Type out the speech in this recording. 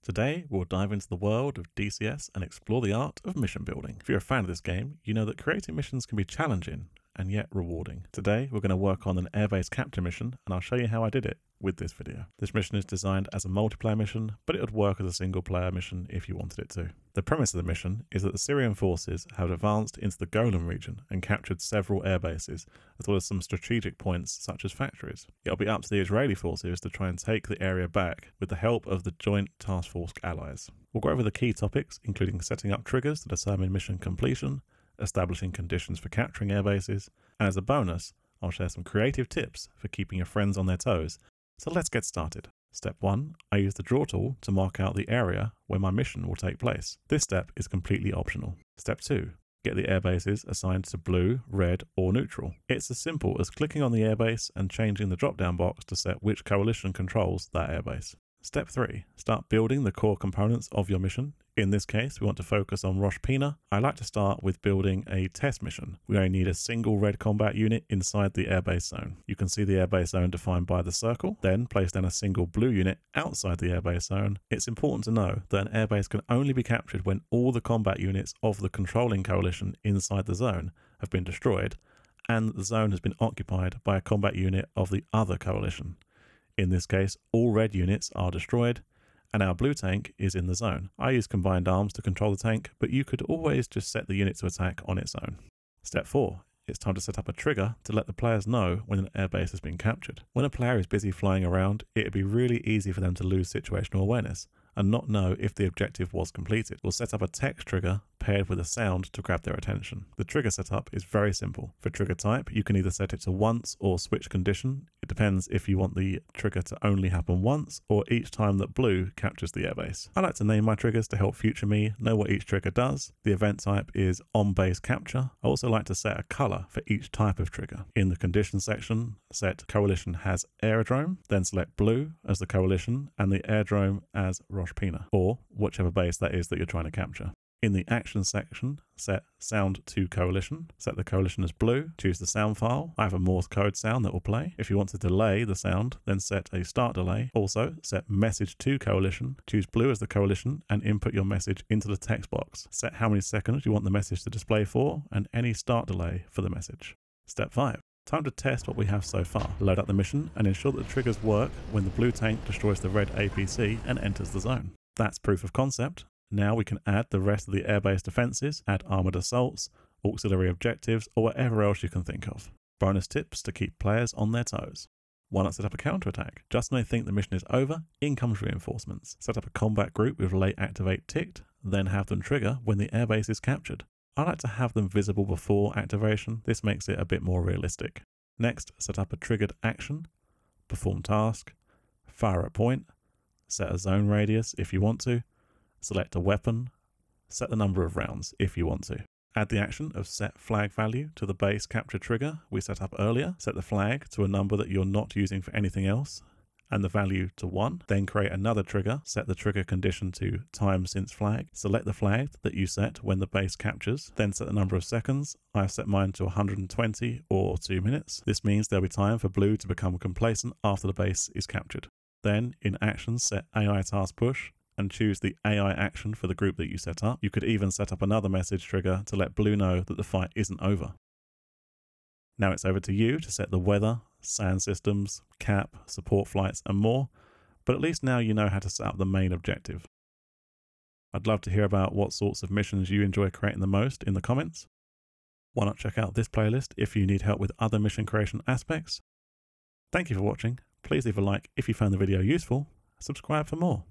Today, we'll dive into the world of DCS and explore the art of mission building. If you're a fan of this game, you know that creating missions can be challenging and yet rewarding. Today, we're going to work on an airbase capture mission, and I'll show you how I did it with this video. This mission is designed as a multiplayer mission, but it would work as a single player mission if you wanted it to. The premise of the mission is that the Syrian forces have advanced into the Golan region and captured several air bases, as well as some strategic points such as factories. It'll be up to the Israeli forces to try and take the area back with the help of the Joint Task Force allies. We'll go over the key topics, including setting up triggers to determine mission completion, establishing conditions for capturing air bases, and as a bonus, I'll share some creative tips for keeping your friends on their toes. So let's get started. Step 1, I use the draw tool to mark out the area where my mission will take place. This step is completely optional. Step 2, get the air bases assigned to blue, red, or neutral. It's as simple as clicking on the airbase and changing the drop-down box to set which coalition controls that airbase. Step 3, start building the core components of your mission. In this case, we want to focus on Rosh Pina. I like to start with building a test mission. We only need a single red combat unit inside the airbase zone. You can see the airbase zone defined by the circle, then place down a single blue unit outside the airbase zone. It's important to know that an airbase can only be captured when all the combat units of the controlling coalition inside the zone have been destroyed, and the zone has been occupied by a combat unit of the other coalition. In this case, all red units are destroyed, and our blue tank is in the zone. I use combined arms to control the tank, but you could always just set the unit to attack on its own. Step 4. It's time to set up a trigger to let the players know when an airbase has been captured. When a player is busy flying around, it would be really easy for them to lose situational awareness and not know if the objective was completed. We'll set up a text trigger paired with a sound to grab their attention. The trigger setup is very simple. For trigger type, you can either set it to once or switch condition. It depends if you want the trigger to only happen once or each time that blue captures the airbase. I like to name my triggers to help future me know what each trigger does. The event type is on base capture. I also like to set a color for each type of trigger. In the condition section, set coalition has aerodrome, then select blue as the coalition and the airdrome as Rosh Pina, or whichever base that is that you're trying to capture. In the action section, set sound to coalition, set the coalition as blue, choose the sound file. I have a Morse code sound that will play. If you want to delay the sound, then set a start delay. Also, set message to coalition, choose blue as the coalition and input your message into the text box. Set how many seconds you want the message to display for and any start delay for the message. Step 5. Time to test what we have so far. Load up the mission and ensure that the triggers work when the blue tank destroys the red APC and enters the zone. That's proof of concept. Now we can add the rest of the airbase defenses, add armored assaults, auxiliary objectives, or whatever else you can think of. Bonus tips to keep players on their toes. Why not set up a counterattack? Just when they think the mission is over, in comes reinforcements. Set up a combat group with late activate ticked, then have them trigger when the airbase is captured. I like to have them visible before activation. This makes it a bit more realistic. Next, set up a triggered action, perform task, fire at point, set a zone radius if you want to, select a weapon, set the number of rounds if you want to. Add the action of set flag value to the base capture trigger we set up earlier. Set the flag to a number that you're not using for anything else and the value to 1. Then create another trigger. Set the trigger condition to time since flag. Select the flag that you set when the base captures. Then set the number of seconds. I've set mine to 120 or 2 minutes. This means there'll be time for blue to become complacent after the base is captured. Then in actions, set AI task push and choose the AI action for the group that you set up. You could even set up another message trigger to let blue know that the fight isn't over. Now it's over to you to set the weather, sand systems, cap, support flights, and more, but at least now you know how to set up the main objective. I'd love to hear about what sorts of missions you enjoy creating the most in the comments. Why not check out this playlist if you need help with other mission creation aspects? Thank you for watching. Please leave a like if you found the video useful. Subscribe for more.